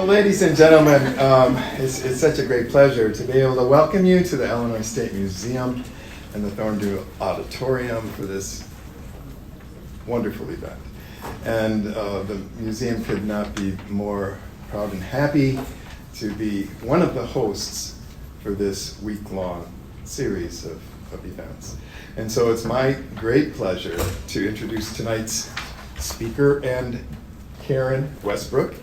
Well, ladies and gentlemen, it's such a great pleasure to be able to welcome you to the Illinois State Museum and the Thorndale Auditorium for this wonderful event. And the museum could not be more proud and happy to be one of the hosts for this week-long series of events. And so it's my great pleasure to introduce tonight's speaker, and Karen Westbrook.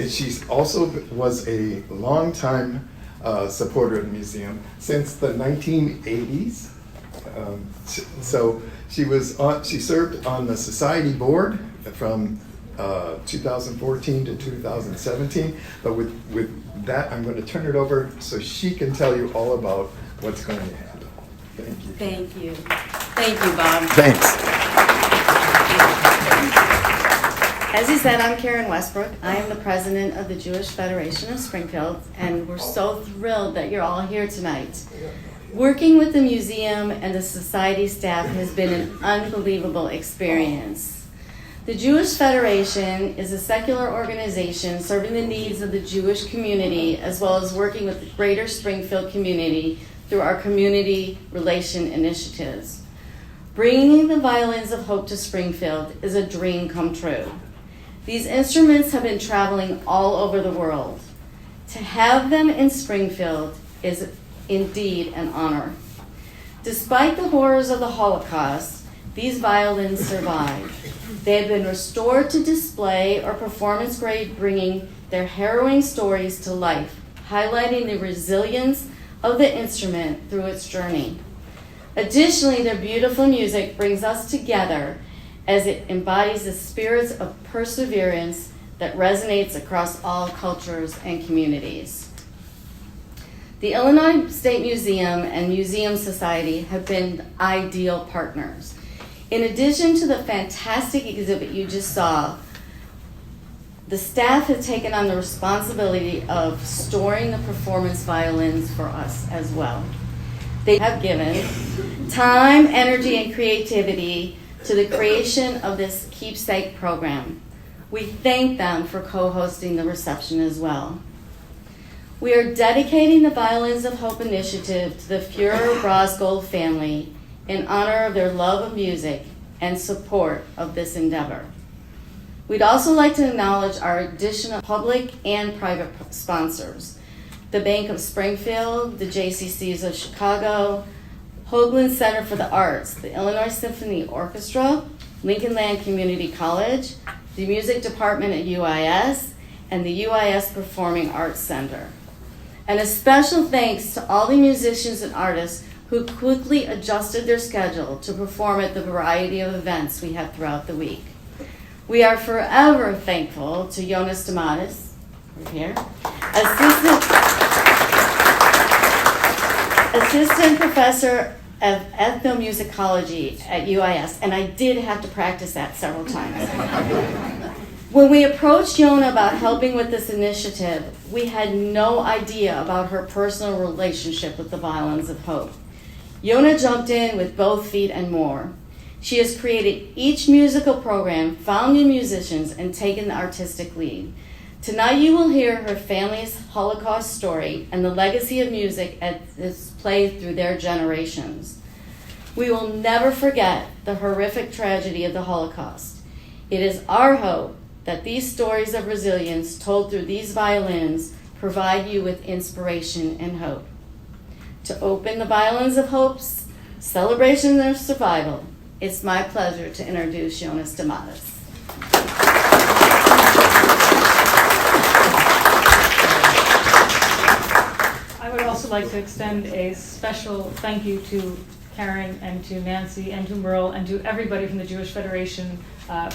She also was a longtime supporter of the museum since the 1980s. So she served on the society board from 2014 to 2017. But with that, I'm going to turn it over so she can tell you all about what's going to happen. Thank you. Thank you. Thank you, Bob. Thanks. As you said, I'm Karen Westbrook. I am the president of the Jewish Federation of Springfield, and we're so thrilled that you're all here tonight. Working with the museum and the society staff has been an unbelievable experience. The Jewish Federation is a secular organization serving the needs of the Jewish community, as well as working with the greater Springfield community through our community relation initiatives. Bringing the Violins of Hope to Springfield is a dream come true. These instruments have been traveling all over the world. To have them in Springfield is indeed an honor. Despite the horrors of the Holocaust, these violins survived. They have been restored to display or performance grade, bringing their harrowing stories to life, highlighting the resilience of the instrument through its journey. Additionally, their beautiful music brings us together as it embodies the spirits of perseverance that resonates across all cultures and communities. The Illinois State Museum and Museum Society have been ideal partners. In addition to the fantastic exhibit you just saw, the staff has taken on the responsibility of storing the performance violins for us as well. They have given time, energy, and creativity to the creation of this keepsake program. We thank them for co-hosting the reception as well. We are dedicating the Violins of Hope initiative to the Fuhrer-Brosgold family in honor of their love of music and support of this endeavor. We'd also like to acknowledge our additional public and private sponsors: the Bank of Springfield, the JCCs of Chicago, Hoagland Center for the Arts, the Illinois Symphony Orchestra, Lincoln Land Community College, the Music Department at UIS, and the UIS Performing Arts Center. And a special thanks to all the musicians and artists who quickly adjusted their schedule to perform at the variety of events we have throughout the week. We are forever thankful to Yona Stamatis, right here, Assistant Professor of Ethnomusicology at UIS, and I did have to practice that several times. When we approached Yona about helping with this initiative, we had no idea about her personal relationship with the Violins of Hope. Yona jumped in with both feet and more. She has created each musical program, found new musicians, and taken the artistic lead. Tonight you will hear her family's Holocaust story and the legacy of music as it's played through their generations. We will never forget the horrific tragedy of the Holocaust. It is our hope that these stories of resilience told through these violins provide you with inspiration and hope. To open the Violins of Hope's celebration of survival, it's my pleasure to introduce Yona Stamatis. I would also like to extend a special thank you to Karen and to Nancy and to Merle and to everybody from the Jewish Federation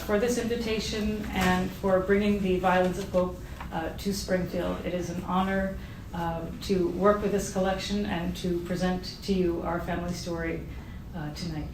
for this invitation and for bringing the Violins of Hope to Springfield. It is an honor to work with this collection and to present to you our family story tonight.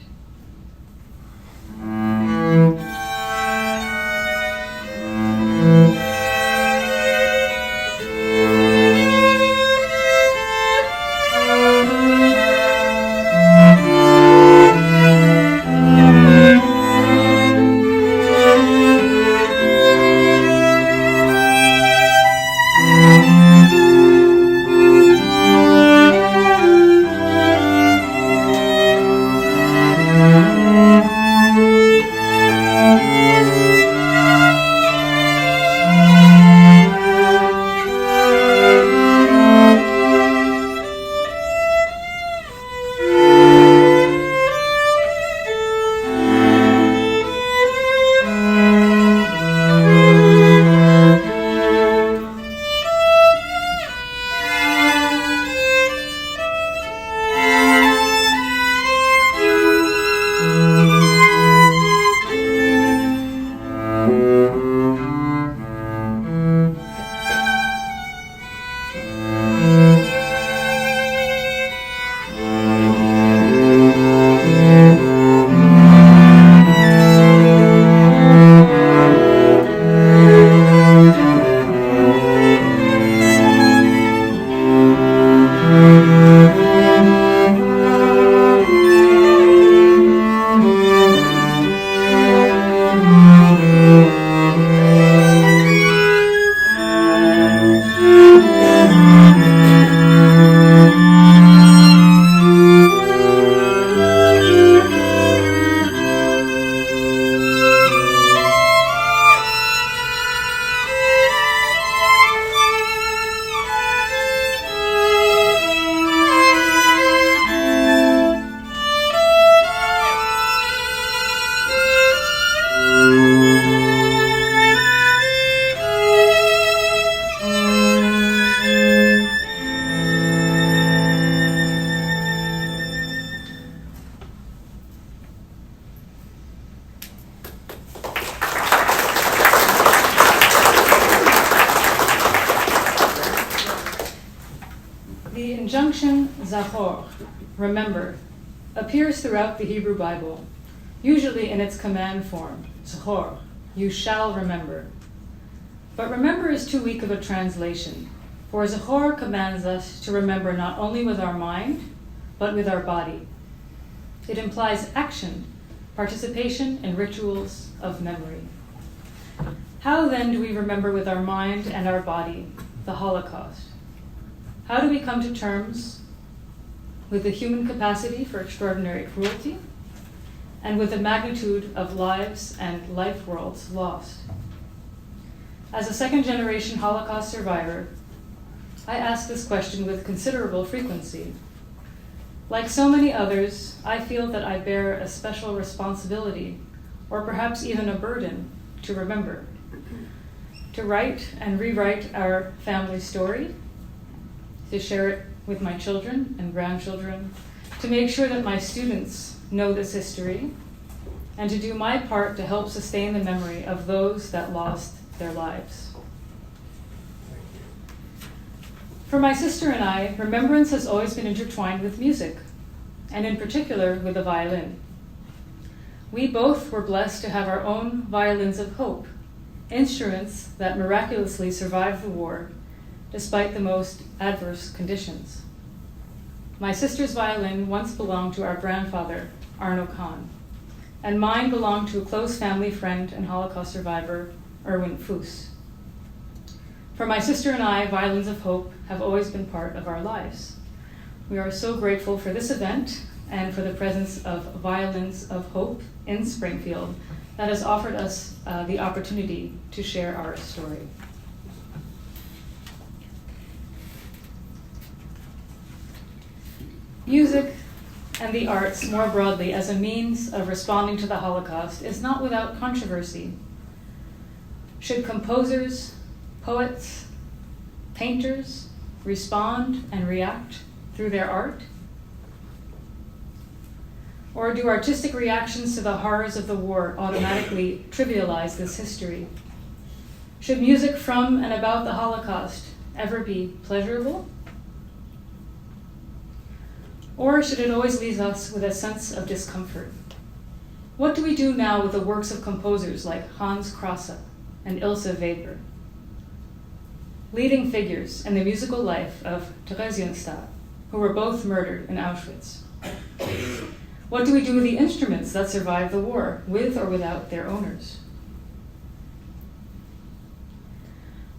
expression zachor, remember, appears throughout the Hebrew Bible, usually in its command form, zachor, you shall remember. But remember is too weak of a translation, for zachor commands us to remember not only with our mind, but with our body. It implies action, participation in rituals of memory. How then do we remember with our mind and our body the Holocaust? How do we come to terms with the human capacity for extraordinary cruelty and with the magnitude of lives and life worlds lost? As a second-generation Holocaust survivor, I ask this question with considerable frequency. Like so many others, I feel that I bear a special responsibility, or perhaps even a burden, to remember, to write and rewrite our family story, to share it with my children and grandchildren, to make sure that my students know this history, and to do my part to help sustain the memory of those that lost their lives. For my sister and I, remembrance has always been intertwined with music, and in particular with the violin. We both were blessed to have our own violins of hope, instruments that miraculously survived the war despite the most adverse conditions. My sister's violin once belonged to our grandfather, Arno Khan, and mine belonged to a close family friend and Holocaust survivor, Erwin Fuss. For my sister and I, Violins of Hope have always been part of our lives. We are so grateful for this event and for the presence of Violins of Hope in Springfield that has offered us the opportunity to share our story. Music and the arts more broadly as a means of responding to the Holocaust is not without controversy. Should composers, poets, painters respond and react through their art? Or do artistic reactions to the horrors of the war automatically trivialize this history? Should music from and about the Holocaust ever be pleasurable? Or should it always leave us with a sense of discomfort? What do we do now with the works of composers like Hans Krasse and Ilse Weber? Leading figures in the musical life of Theresienstadt, who were both murdered in Auschwitz. What do we do with the instruments that survived the war, with or without their owners?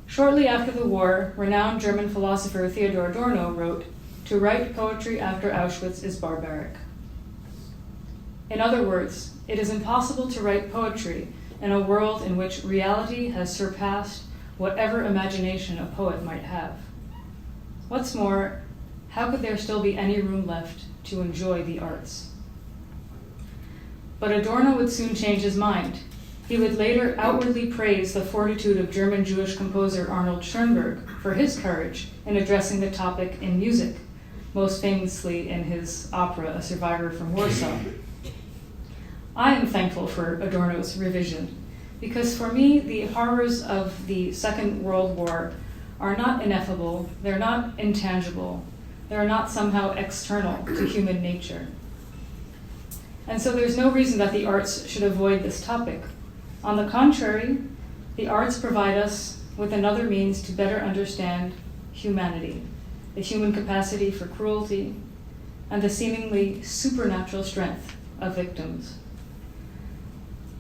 Shortly after the war, renowned German philosopher Theodor Adorno wrote, "To write poetry after Auschwitz is barbaric." In other words, it is impossible to write poetry in a world in which reality has surpassed whatever imagination a poet might have. What's more, how could there still be any room left to enjoy the arts? But Adorno would soon change his mind. He would later outwardly praise the fortitude of German Jewish composer Arnold Schoenberg for his courage in addressing the topic in music, most famously in his opera, A Survivor from Warsaw. I am thankful for Adorno's revision, because for me, the horrors of the Second World War are not ineffable, they're not intangible, they're not somehow external to human nature. And so there's no reason that the arts should avoid this topic. On the contrary, the arts provide us with another means to better understand humanity, the human capacity for cruelty, and the seemingly supernatural strength of victims.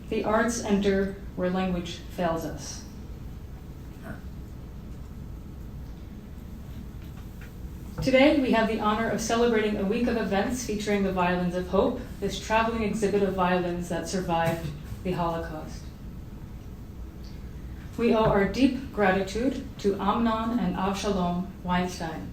The arts enter where language fails us. Today, we have the honor of celebrating a week of events featuring the Violins of Hope, this traveling exhibit of violins that survived the Holocaust. We owe our deep gratitude to Amnon and Avshalom Weinstein,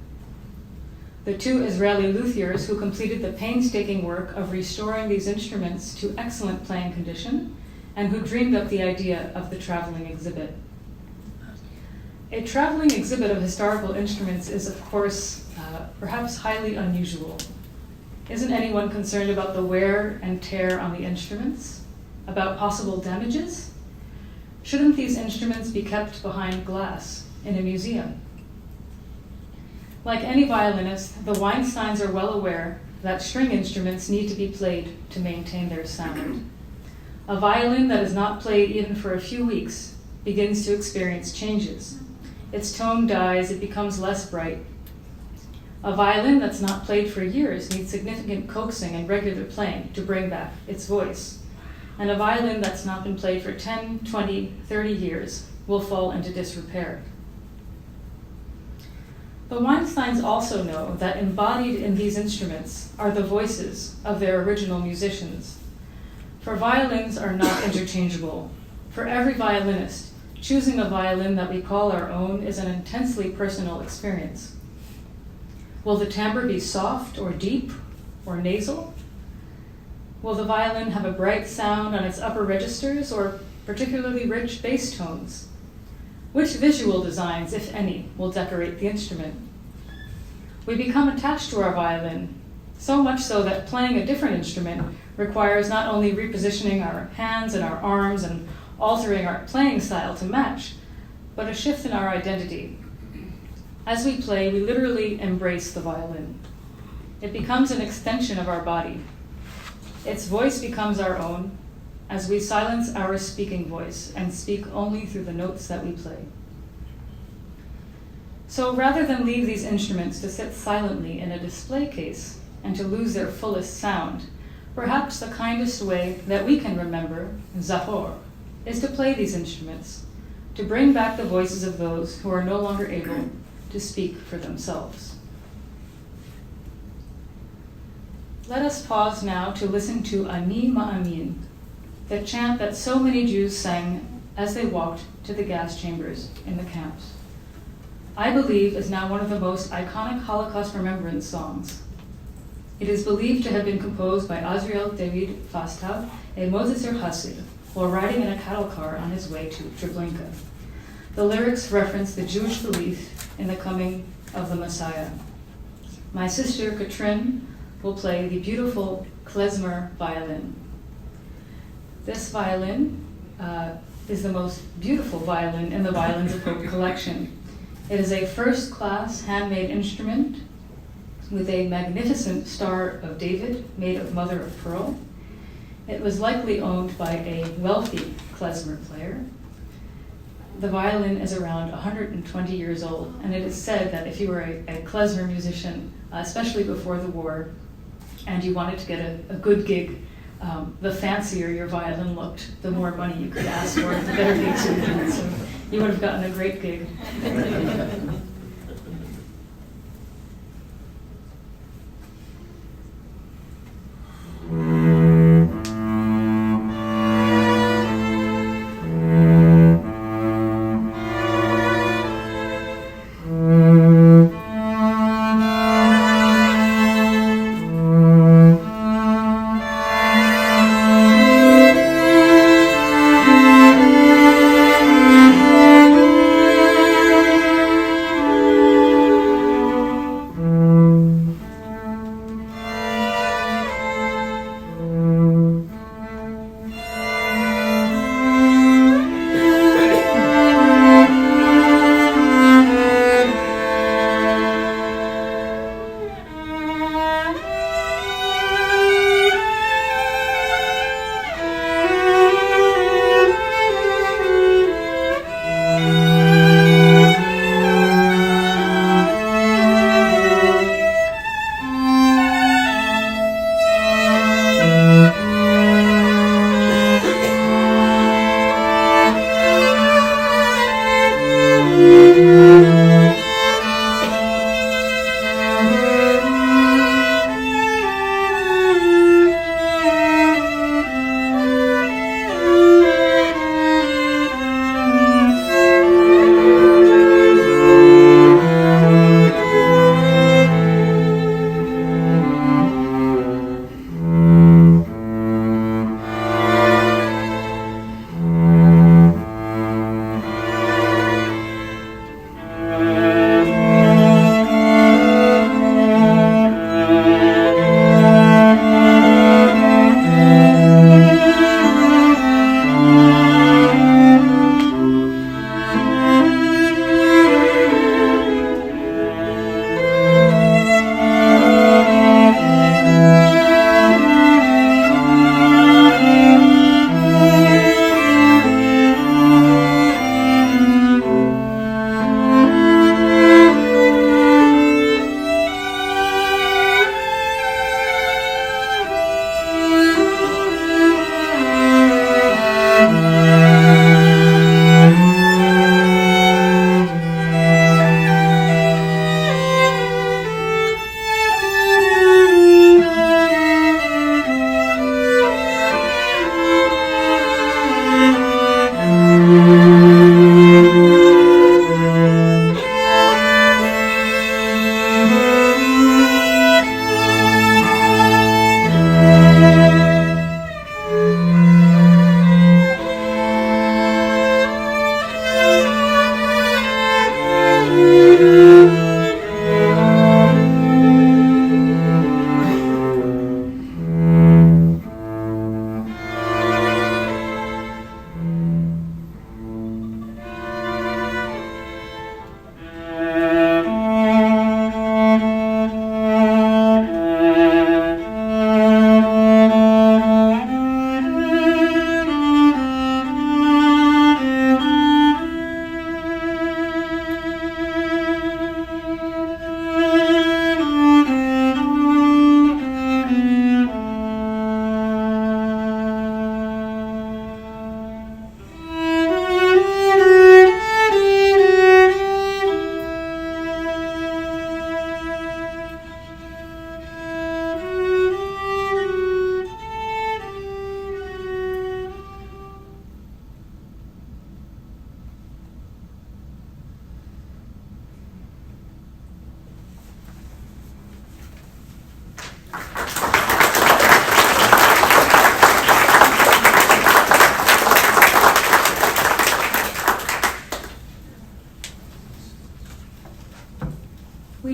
the two Israeli luthiers who completed the painstaking work of restoring these instruments to excellent playing condition and who dreamed up the idea of the traveling exhibit. A traveling exhibit of historical instruments is, of course, perhaps highly unusual. Isn't anyone concerned about the wear and tear on the instruments? About possible damages? Shouldn't these instruments be kept behind glass in a museum? Like any violinist, the Weinsteins are well aware that string instruments need to be played to maintain their sound. A violin that is not played even for a few weeks begins to experience changes. Its tone dies, it becomes less bright. A violin that's not played for years needs significant coaxing and regular playing to bring back its voice. And a violin that's not been played for 10, 20, 30 years will fall into disrepair. The Weinsteins also know that embodied in these instruments are the voices of their original musicians. For violins are not interchangeable. For every violinist, choosing a violin that we call our own is an intensely personal experience. Will the timbre be soft or deep or nasal? Will the violin have a bright sound on its upper registers or particularly rich bass tones? Which visual designs, if any, will decorate the instrument? We become attached to our violin, so much so that playing a different instrument requires not only repositioning our hands and our arms and altering our playing style to match, but a shift in our identity. As we play, we literally embrace the violin. It becomes an extension of our body. Its voice becomes our own as we silence our speaking voice and speak only through the notes that we play. So rather than leave these instruments to sit silently in a display case and to lose their fullest sound, perhaps the kindest way that we can remember Zahor is to play these instruments, to bring back the voices of those who are no longer able to speak for themselves. Let us pause now to listen to Ani Ma'amin, the chant that so many Jews sang as they walked to the gas chambers in the camps. I believe is now one of the most iconic Holocaust remembrance songs. It is believed to have been composed by Azriel David Fastav, a Mositzer Hasid, while riding in a cattle car on his way to Treblinka. The lyrics reference the Jewish belief in the coming of the Messiah. My sister Katrin will play the beautiful klezmer violin. This violin is the most beautiful violin in the Violins of Hope collection. It is a first-class handmade instrument with a magnificent Star of David made of mother of pearl. It was likely owned by a wealthy klezmer player. The violin is around 120 years old, and it is said that if you were a klezmer musician, especially before the war, and you wanted to get a good gig, the fancier your violin looked, the more money you could ask for, the better gigs you would get. So you would have gotten a great gig.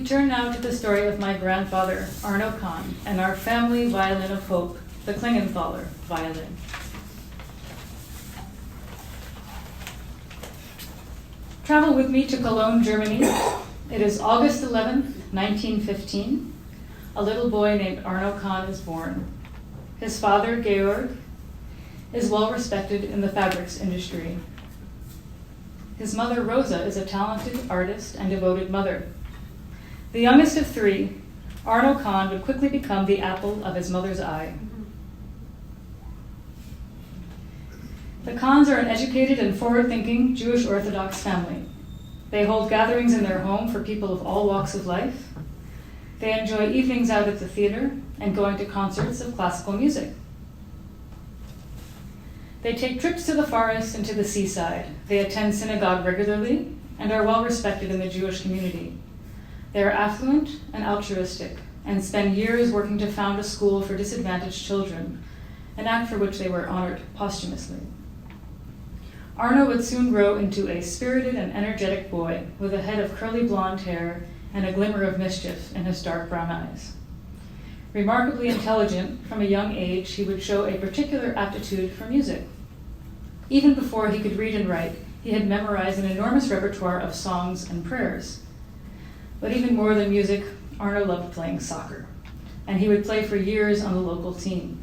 We turn now to the story of my grandfather, Arno Khan, and our family violin of hope, the Klingenthaler Violin. Travel with me to Cologne, Germany. It is August 11th, 1915. A little boy named Arno Khan is born. His father, Georg, is well respected in the fabrics industry. His mother, Rosa, is a talented artist and devoted mother. The youngest of three, Arno Khan would quickly become the apple of his mother's eye. The Khans are an educated and forward-thinking Jewish Orthodox family. They hold gatherings in their home for people of all walks of life. They enjoy evenings out at the theater and going to concerts of classical music. They take trips to the forest and to the seaside. They attend synagogue regularly and are well respected in the Jewish community. They are affluent and altruistic and spend years working to found a school for disadvantaged children, an act for which they were honored posthumously. Arno would soon grow into a spirited and energetic boy with a head of curly blonde hair and a glimmer of mischief in his dark brown eyes. Remarkably intelligent, from a young age, he would show a particular aptitude for music. Even before he could read and write, he had memorized an enormous repertoire of songs and prayers. But even more than music, Arno loved playing soccer, and he would play for years on the local team.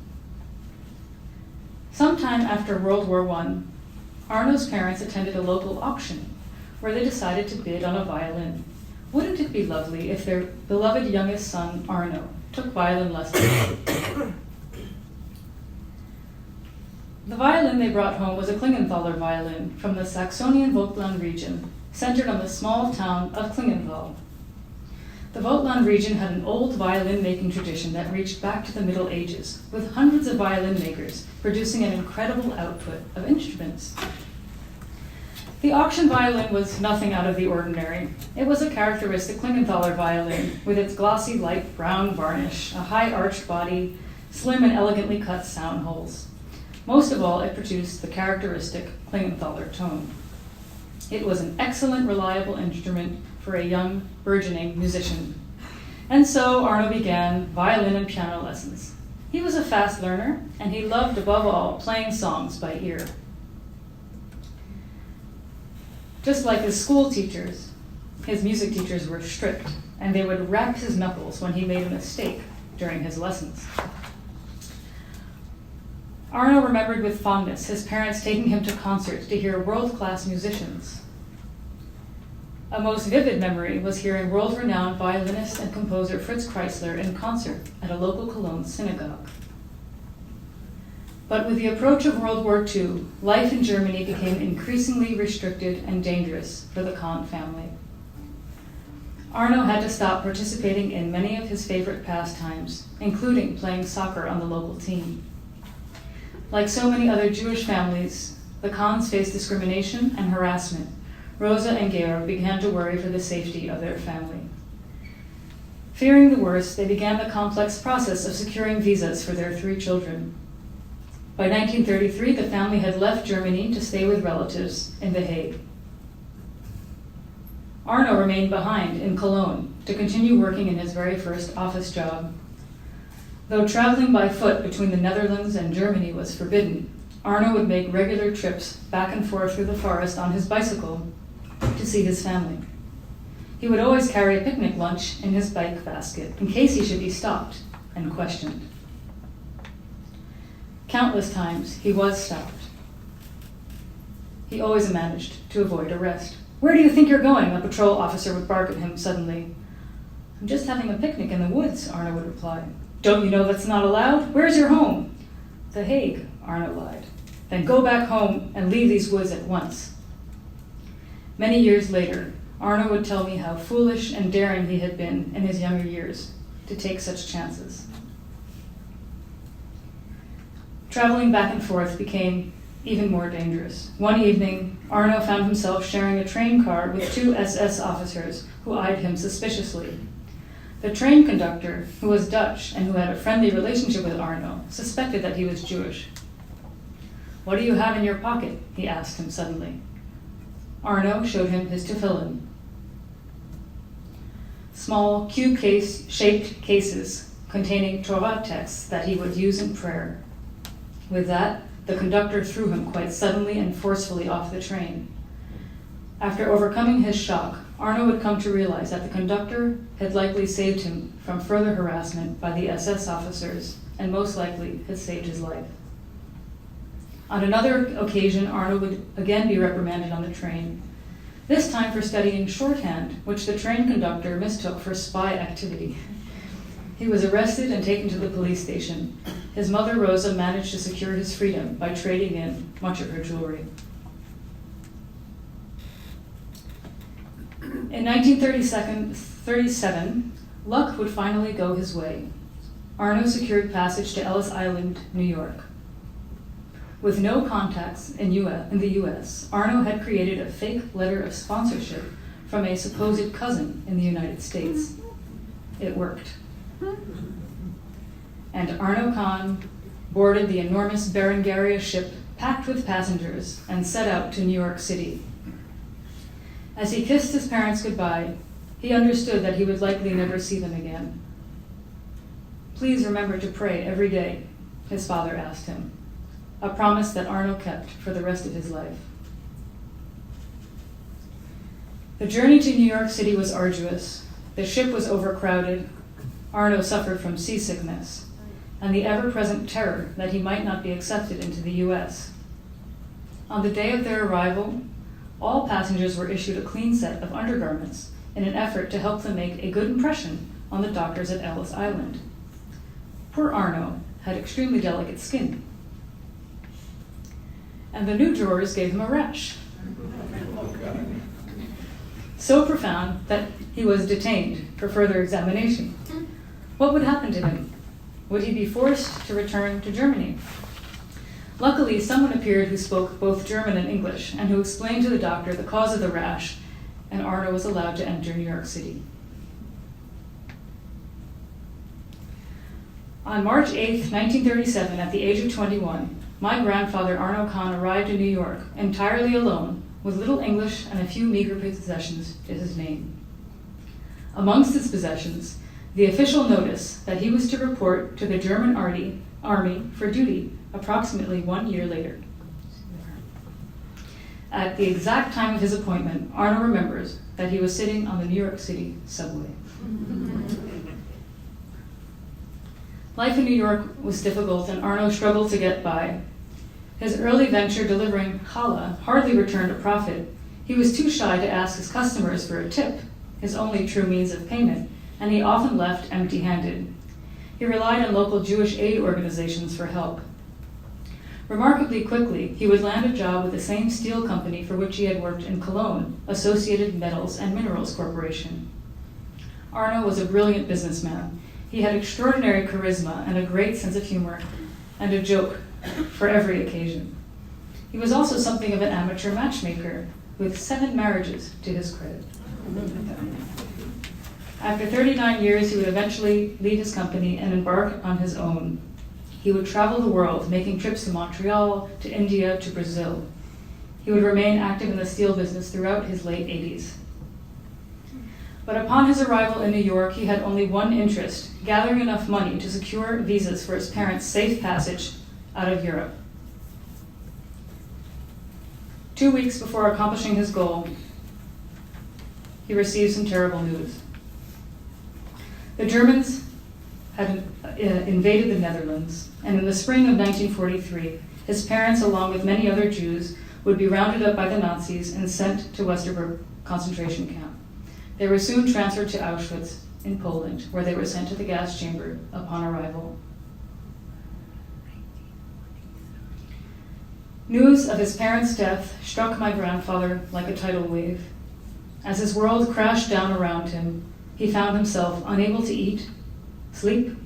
Sometime after World War I, Arno's parents attended a local auction where they decided to bid on a violin. Wouldn't it be lovely if their beloved youngest son, Arno, took violin lessons? The violin they brought home was a Klingenthaler violin from the Saxonian Vogtland region, centered on the small town of Klingenthal. The Vogtland region had an old violin-making tradition that reached back to the Middle Ages, with hundreds of violin makers producing an incredible output of instruments. The auction violin was nothing out of the ordinary. It was a characteristic Klingenthaler violin with its glossy light brown varnish, a high arched body, slim and elegantly cut sound holes. Most of all, it produced the characteristic Klingenthaler tone. It was an excellent, reliable instrument for a young, burgeoning musician. And so Arno began violin and piano lessons. He was a fast learner, and he loved, above all, playing songs by ear. Just like his school teachers, his music teachers were strict, and they would rap his knuckles when he made a mistake during his lessons. Arno remembered with fondness his parents taking him to concerts to hear world-class musicians. A most vivid memory was hearing world-renowned violinist and composer Fritz Kreisler in concert at a local Cologne synagogue. But with the approach of World War II, life in Germany became increasingly restricted and dangerous for the Khan family. Arno had to stop participating in many of his favorite pastimes, including playing soccer on the local team. Like so many other Jewish families, the Khans faced discrimination and harassment. Rosa and Georg began to worry for the safety of their family. Fearing the worst, they began the complex process of securing visas for their 3 children. By 1933, the family had left Germany to stay with relatives in The Hague. Arno remained behind in Cologne to continue working in his very first office job. Though traveling by foot between the Netherlands and Germany was forbidden, Arno would make regular trips back and forth through the forest on his bicycle to see his family. He would always carry a picnic lunch in his bike basket in case he should be stopped and questioned. Countless times he was stopped. He always managed to avoid arrest. "Where do you think you're going?" a patrol officer would bark at him suddenly. "I'm just having a picnic in the woods," Arno would reply. "Don't you know that's not allowed? Where's your home?" "The Hague," Arno lied. "Then go back home and leave these woods at once." Many years later, Arno would tell me how foolish and daring he had been in his younger years to take such chances. Traveling back and forth became even more dangerous. One evening, Arno found himself sharing a train car with 2 SS officers who eyed him suspiciously. The train conductor, who was Dutch and who had a friendly relationship with Arno, suspected that he was Jewish. "What do you have in your pocket?" he asked him suddenly. Arno showed him his tefillin. small cube-shaped cases containing Torah texts that he would use in prayer. With that, the conductor threw him quite suddenly and forcefully off the train. After overcoming his shock, Arno had come to realize that the conductor had likely saved him from further harassment by the SS officers and most likely had saved his life. On another occasion, Arno would again be reprimanded on the train, this time for studying shorthand, which the train conductor mistook for spy activity. He was arrested and taken to the police station. His mother, Rosa, managed to secure his freedom by trading in much of her jewelry. In 1937, luck would finally go his way. Arno secured passage to Ellis Island, New York. With no contacts in the US, Arno had created a fake letter of sponsorship from a supposed cousin in the United States. It worked. And Arno Khan boarded the enormous Berengaria ship packed with passengers and set out to New York City. As he kissed his parents goodbye, he understood that he would likely never see them again. "Please remember to pray every day," his father asked him, a promise that Arno kept for the rest of his life. The journey to New York City was arduous. The ship was overcrowded. Arno suffered from seasickness and the ever-present terror that he might not be accepted into the US. On the day of their arrival, all passengers were issued a clean set of undergarments in an effort to help them make a good impression on the doctors at Ellis Island. Poor Arno had extremely delicate skin, and the new drawers gave him a rash. So profound that he was detained for further examination. What would happen to him? Would he be forced to return to Germany? Luckily, someone appeared who spoke both German and English and who explained to the doctor the cause of the rash, and Arno was allowed to enter New York City. On March 8, 1937, at the age of 21, my grandfather Arno Khan arrived in New York entirely alone, with little English and a few meager possessions to his name. Amongst his possessions, the official notice that he was to report to the German army for duty approximately 1 year later. At the exact time of his appointment, Arno remembers that he was sitting on the New York City subway. Life in New York was difficult, and Arno struggled to get by. His early venture delivering challah hardly returned a profit. He was too shy to ask his customers for a tip, his only true means of payment, and he often left empty-handed. He relied on local Jewish aid organizations for help. Remarkably quickly, he would land a job with the same steel company for which he had worked in Cologne, Associated Metals and Minerals Corporation. Arno was a brilliant businessman. He had extraordinary charisma and a great sense of humor and a joke for every occasion. He was also something of an amateur matchmaker, with 7 marriages to his credit. After 39 years, he would eventually leave his company and embark on his own. He would travel the world, making trips to Montreal, to India, to Brazil. He would remain active in the steel business throughout his late 80s. But upon his arrival in New York, he had only one interest: gathering enough money to secure visas for his parents' safe passage out of Europe. 2 weeks before accomplishing his goal, he received some terrible news. The Germans had invaded the Netherlands, and in the spring of 1943, his parents, along with many other Jews, would be rounded up by the Nazis and sent to Westerbork concentration camp. They were soon transferred to Auschwitz in Poland, where they were sent to the gas chamber upon arrival. News of his parents' death struck my grandfather like a tidal wave. As his world crashed down around him, he found himself unable to eat, sleep,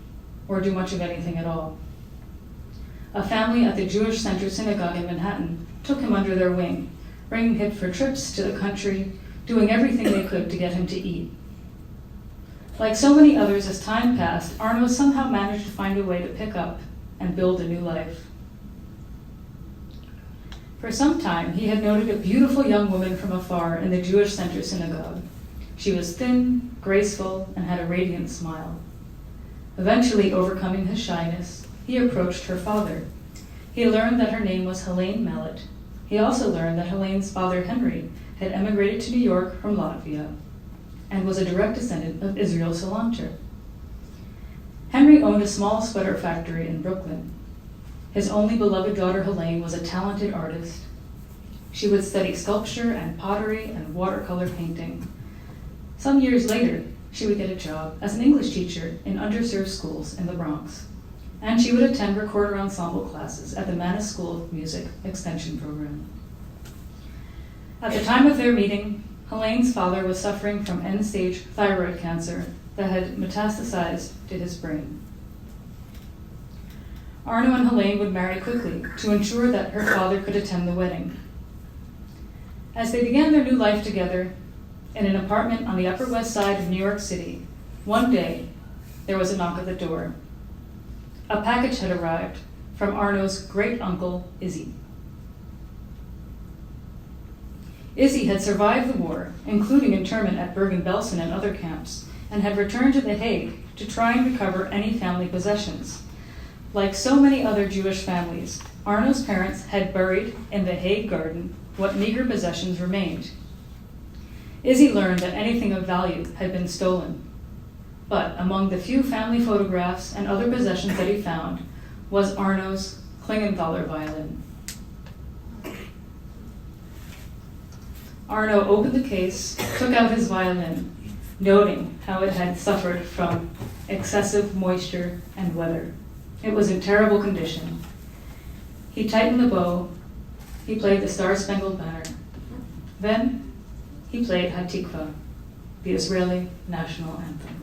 or do much of anything at all. A family at the Jewish Center Synagogue in Manhattan took him under their wing, bringing him for trips to the country, doing everything they could to get him to eat. Like so many others, as time passed, Arno somehow managed to find a way to pick up and build a new life. For some time, he had noted a beautiful young woman from afar in the Jewish Center Synagogue. She was thin, graceful, and had a radiant smile. Eventually overcoming his shyness, he approached her father. He learned that her name was Helene Mallet. He also learned that Helene's father, Henry, had emigrated to New York from Latvia and was a direct descendant of Israel Salanter. Henry owned a small sweater factory in Brooklyn. His only beloved daughter, Helene, was a talented artist. She would study sculpture and pottery and watercolor painting. Some years later, she would get a job as an English teacher in underserved schools in the Bronx, and she would attend recorder ensemble classes at the Mannes School of Music Extension Program. At the time of their meeting, Helene's father was suffering from end-stage thyroid cancer that had metastasized to his brain. Arno and Helene would marry quickly to ensure that her father could attend the wedding. As they began their new life together in an apartment on the Upper West Side of New York City, one day there was a knock at the door. A package had arrived from Arno's great-uncle, Izzy. Izzy had survived the war, including internment at Bergen-Belsen and other camps, and had returned to The Hague to try and recover any family possessions. Like so many other Jewish families, Arno's parents had buried in the Hague garden what meager possessions remained. Izzy learned that anything of value had been stolen, but among the few family photographs and other possessions that he found was Arno's Klingenthaler violin. Arno opened the case, took out his violin, noting how it had suffered from excessive moisture and weather. It was in terrible condition. He tightened the bow. He played the Star-Spangled Banner. Then he played Hatikva, the Israeli national anthem.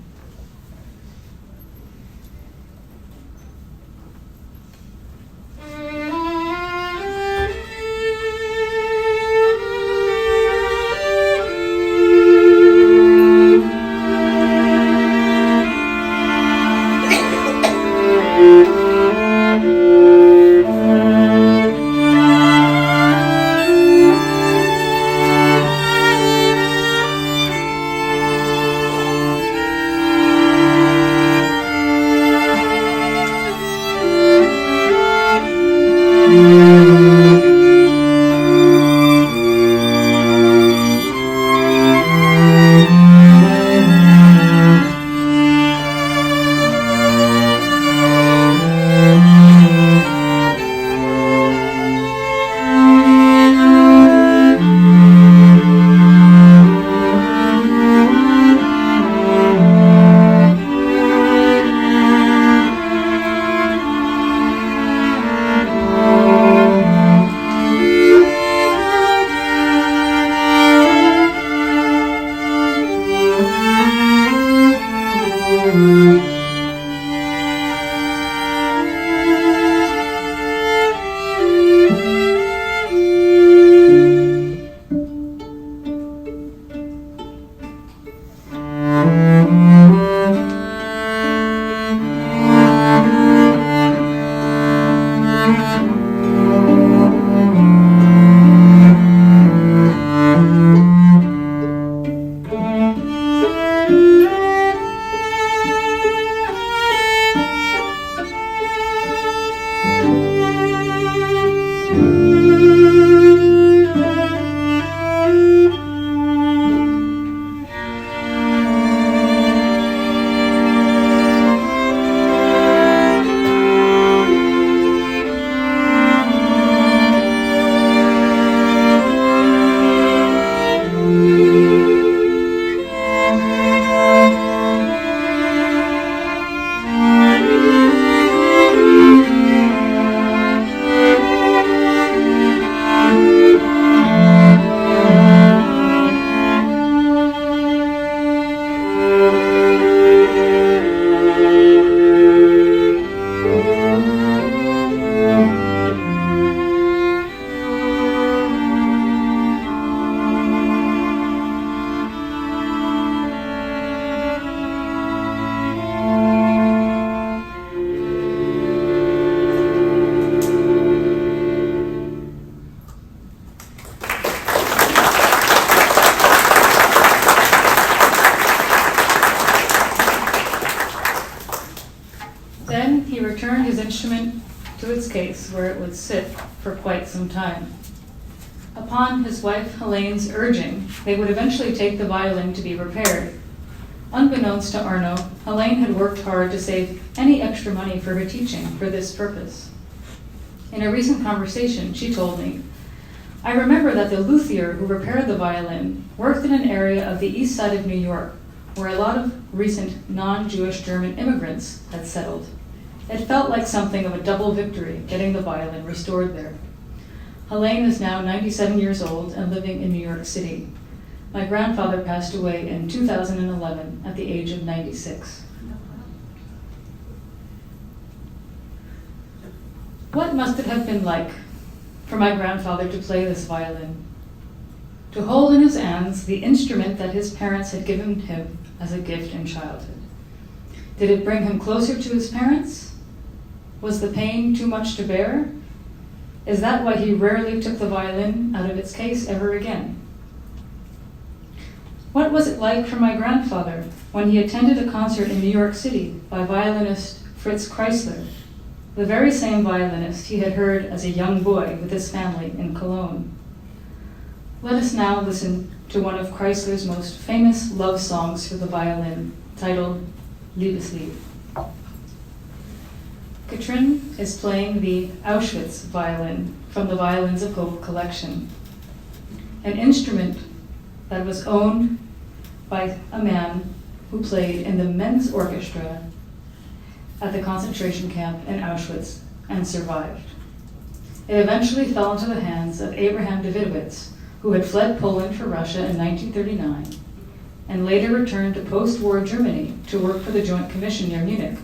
instrument to its case where it would sit for quite some time. Upon his wife Helene's urging, they would eventually take the violin to be repaired. Unbeknownst to Arno, Helene had worked hard to save any extra money for her teaching for this purpose. In a recent conversation, she told me, "I remember that the luthier who repaired the violin worked in an area of the east side of New York where a lot of recent non-Jewish German immigrants had settled. It felt like something of a double victory getting the violin restored there." Helene is now 97 years old and living in New York City. My grandfather passed away in 2011 at the age of 96. What must it have been like for my grandfather to play this violin? To hold in his hands the instrument that his parents had given him as a gift in childhood. Did it bring him closer to his parents? Was the pain too much to bear? Is that why he rarely took the violin out of its case ever again? What was it like for my grandfather when he attended a concert in New York City by violinist Fritz Kreisler, the very same violinist he had heard as a young boy with his family in Cologne? Let us now listen to one of Kreisler's most famous love songs for the violin, titled Liebeslied. Katrin is playing the Auschwitz violin from the Violins of Hope collection, an instrument that was owned by a man who played in the men's orchestra at the concentration camp in Auschwitz and survived. It eventually fell into the hands of Abraham Davidowitz, who had fled Poland for Russia in 1939 and later returned to post-war Germany to work for the Joint Commission near Munich,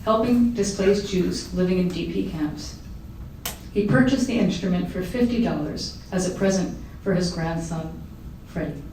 helping displaced Jews living in DP camps. He purchased the instrument for $50 as a present for his grandson, Freddie.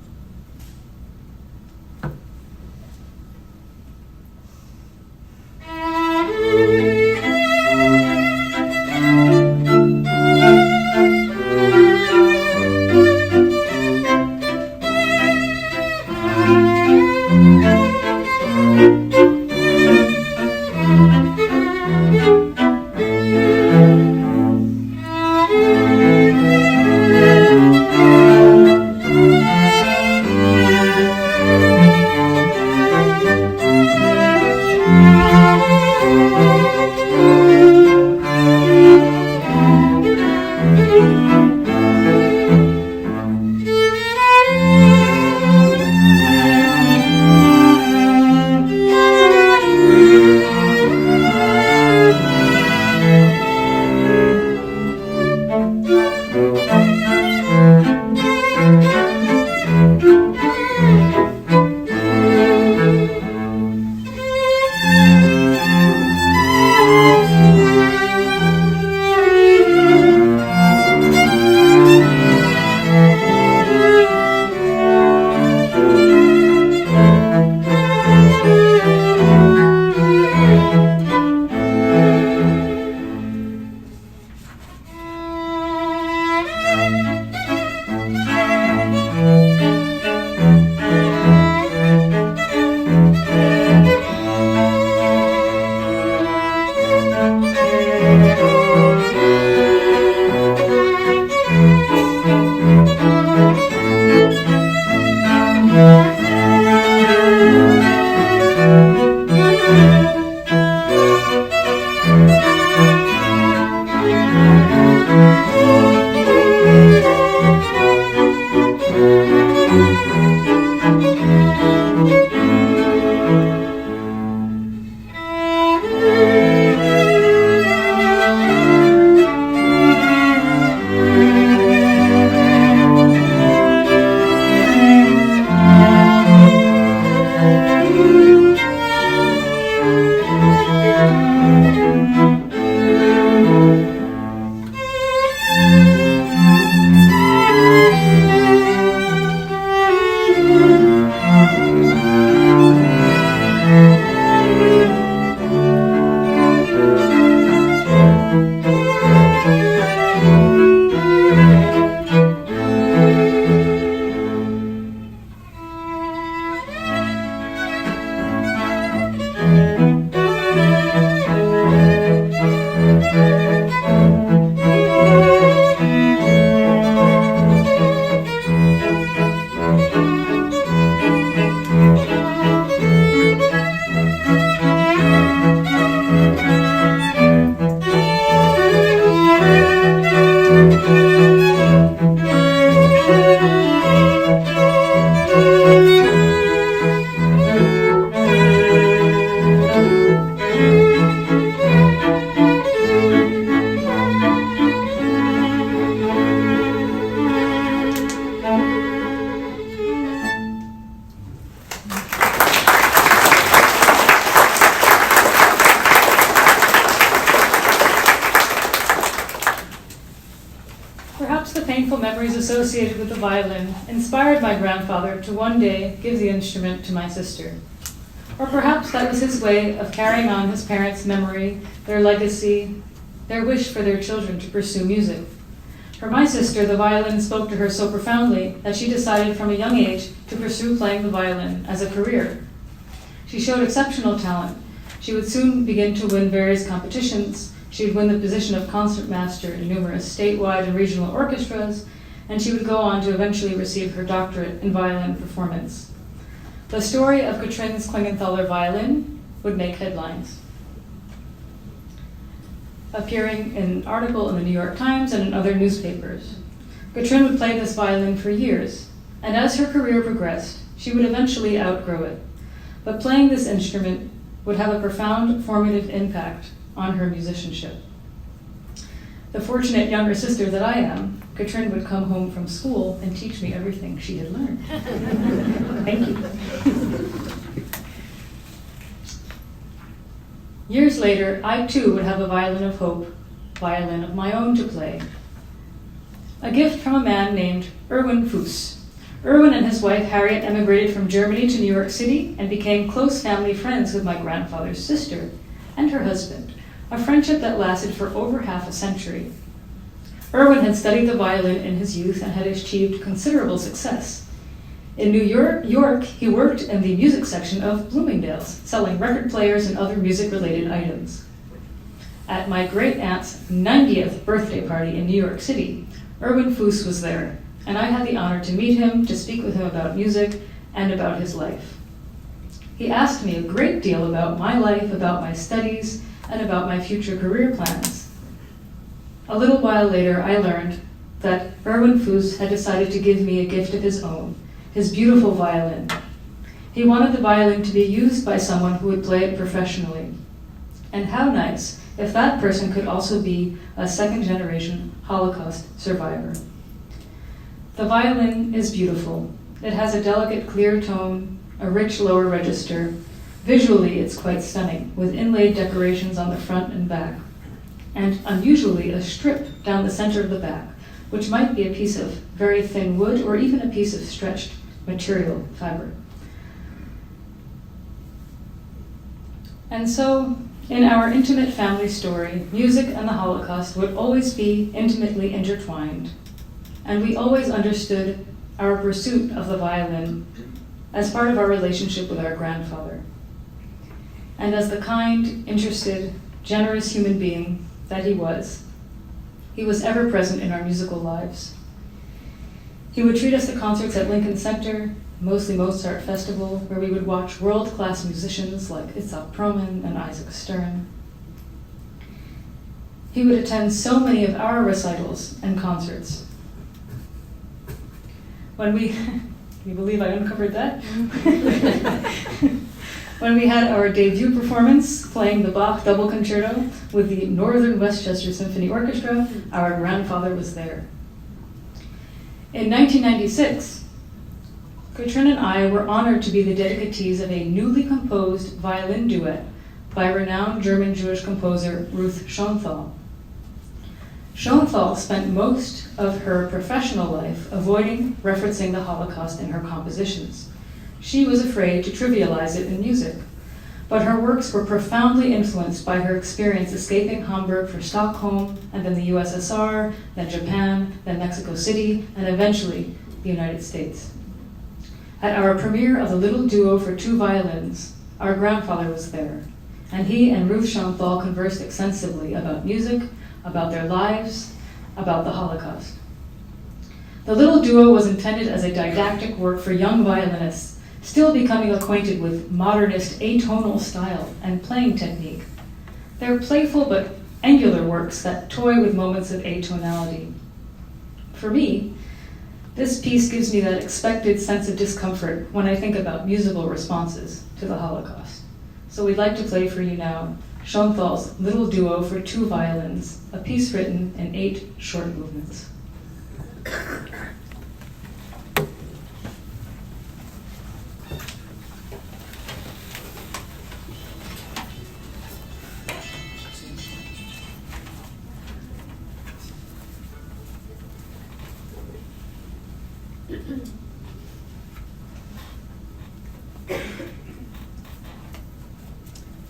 memories associated with the violin inspired my grandfather to one day give the instrument to my sister. Or perhaps that was his way of carrying on his parents' memory, their legacy, their wish for their children to pursue music. For my sister, the violin spoke to her so profoundly that she decided from a young age to pursue playing the violin as a career. She showed exceptional talent. She would soon begin to win various competitions. She would win the position of concertmaster in numerous statewide and regional orchestras, and she would go on to eventually receive her doctorate in violin performance. The story of Katrin's Klingenthaler Violin would make headlines, appearing in an article in the New York Times and in other newspapers. Katrin would play this violin for years, and as her career progressed, she would eventually outgrow it. But playing this instrument would have a profound formative impact on her musicianship. The fortunate younger sister that I am, Katrin would come home from school and teach me everything she had learned. Thank you. Years later, I too would have a violin of hope, violin of my own to play. A gift from a man named Erwin Fuss. Erwin and his wife Harriet emigrated from Germany to New York City and became close family friends with my grandfather's sister and her husband, a friendship that lasted for over half a century. Erwin had studied the violin in his youth and had achieved considerable success. In New York, he worked in the music section of Bloomingdale's, selling record players and other music-related items. At my great-aunt's 90th birthday party in New York City, Erwin Fuss was there, and I had the honor to meet him, to speak with him about music and about his life. He asked me a great deal about my life, about my studies, and about my future career plans. A little while later, I learned that Erwin Fuss had decided to give me a gift of his own, his beautiful violin. He wanted the violin to be used by someone who would play it professionally. And how nice if that person could also be a second-generation Holocaust survivor. The violin is beautiful. It has a delicate, clear tone, a rich lower register. Visually, it's quite stunning, with inlaid decorations on the front and back, and unusually a strip down the center of the back, which might be a piece of very thin wood or even a piece of stretched material fabric. And so, in our intimate family story, music and the Holocaust would always be intimately intertwined, and we always understood our pursuit of the violin as part of our relationship with our grandfather. And as the kind, interested, generous human being that he was ever present in our musical lives. He would treat us to concerts at Lincoln Center, mostly Mozart Festival, where we would watch world-class musicians like Itzhak Perlman and Isaac Stern. He would attend so many of our recitals and concerts. Can you believe I uncovered that? When we had our debut performance playing the Bach Double Concerto with the Northern Westchester Symphony Orchestra, our grandfather was there. In 1996, Katrin and I were honored to be the dedicatees of a newly composed violin duet by renowned German Jewish composer Ruth Schoenthal. Schoenthal spent most of her professional life avoiding referencing the Holocaust in her compositions. She was afraid to trivialize it in music, but her works were profoundly influenced by her experience escaping Hamburg for Stockholm, and then the USSR, then Japan, then Mexico City, and eventually the United States. At our premiere of the little duo for two violins, our grandfather was there, and he and Ruth Schoenthal conversed extensively about music, about their lives, about the Holocaust. The little duo was intended as a didactic work for young violinists still becoming acquainted with modernist atonal style and playing technique. They're playful but angular works that toy with moments of atonality. For me, this piece gives me that expected sense of discomfort when I think about musical responses to the Holocaust. So we'd like to play for you now Schoenthal's Little Duo for Two Violins, a piece written in 8 short movements.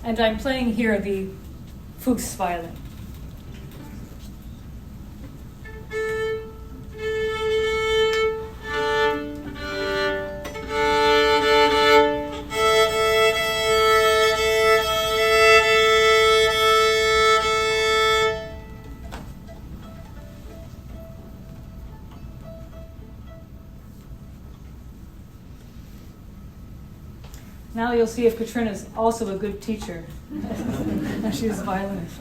And I'm playing here the Fuchs violin. Now you'll see if Katrin is also a good teacher. She's a violinist.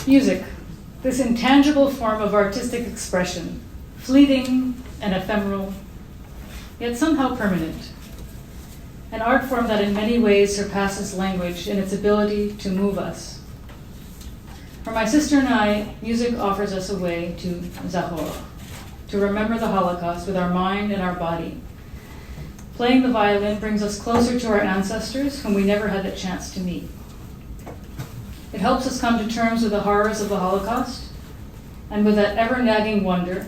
Music, this intangible form of artistic expression, fleeting and ephemeral, yet somehow permanent. An art form that in many ways surpasses language in its ability to move us. For my sister and I, music offers us a way to zachor, to remember the Holocaust with our mind and our body. Playing the violin brings us closer to our ancestors whom we never had the chance to meet. It helps us come to terms with the horrors of the Holocaust and with that ever-nagging wonder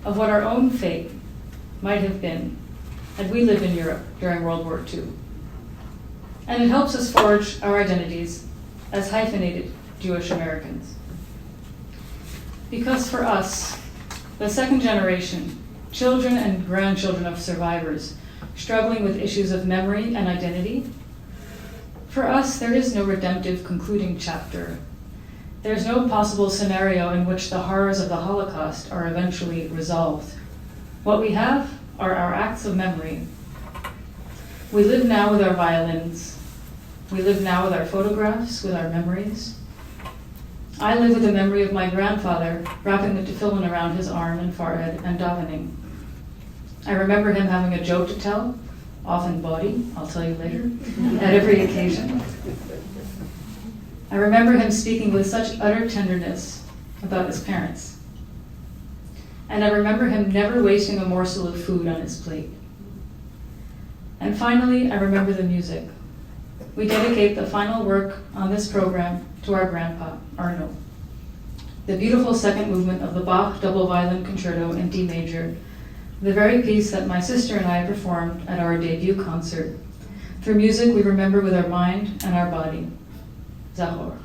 of what our own fate might have been had we lived in Europe during World War II. And it helps us forge our identities as hyphenated Jewish Americans. Because for us, the second generation, children and grandchildren of survivors struggling with issues of memory and identity, for us, there is no redemptive concluding chapter. There's no possible scenario in which the horrors of the Holocaust are eventually resolved. What we have are our acts of memory. We live now with our violins. We live now with our photographs, with our memories. I live with the memory of my grandfather wrapping the tefillin around his arm and forehead and davening. I remember him having a joke to tell, often bawdy, I'll tell you later, at every occasion. I remember him speaking with such utter tenderness about his parents. And I remember him never wasting a morsel of food on his plate. And finally, I remember the music. We dedicate the final work on this program to our grandpa, Arno. The beautiful second movement of the Bach double violin concerto in D major, the very piece that my sister and I performed at our debut concert. Through music, we remember with our mind and our body. Zachor.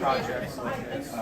projects like this.